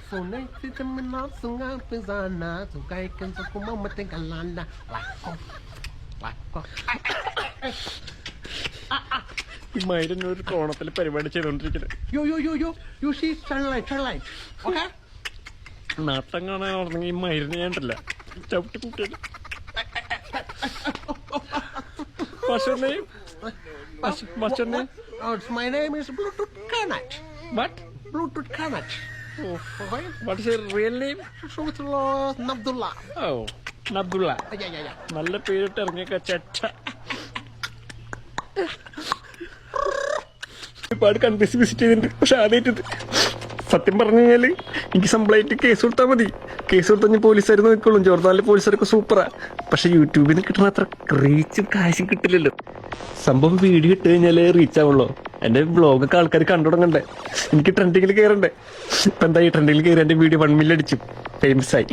ഈ മയിലിനൊരു കോണത്തിൽ പരിപാടി ചെയ്തോണ്ടിരിക്കുന്നത്. നാട്ടം കാണാൻ ഉറങ്ങി ഈ മയിലിനെ ഞാനില്ല ചവിട്ടി കൂട്ടിയത്. What's your name? What's your name? My name is Bluetooth Kanat. What? Bluetooth Kanat. Oh. What is your real name? Nabdullah. Oh, Nabdullah. Yeah. നല്ല പേരിട്ട് ഇറങ്ങിയ ചെറ്റ. ഒരുപാട് കൺഫ്യൂസ് വിസിറ്റ് ചെയ്തിട്ടുണ്ട്. പക്ഷെ ആദ്യമായിട്ടത് സത്യം പറഞ്ഞു കഴിഞ്ഞാല് എനിക്ക് സിമ്പിളായിട്ട് കേസ് കൊടുത്താൽ മതി. കേസ് കൊടുത്താൽ പോലീസുകാർ നോക്കിക്കോളും. ജോർദാനിലെ പോലീസുകാരൊക്കെ സൂപ്പറാ. പക്ഷെ യൂട്യൂബിൽ നിന്ന് കിട്ടുന്ന അത്ര റീച്ച് കാശും കിട്ടില്ലല്ലോ. സംഭവം വീഡിയോ ഇട്ട് കഴിഞ്ഞാലേ റീച്ച് ആവുള്ളൂ. എന്റെ വ്ളോഗൊക്കെ ആൾക്കാർ കണ്ടു തുടങ്ങണ്ടേ, എനിക്ക് ട്രെൻഡിങ്ങിൽ കയറണ്ടേ. ഇപ്പൊ എന്താ ഈ ട്രെൻഡിങ്ങിൽ കയറി എന്റെ വീഡിയോ 1 മില്യൺ അടിച്ചു, ഫേമസ് ആയി.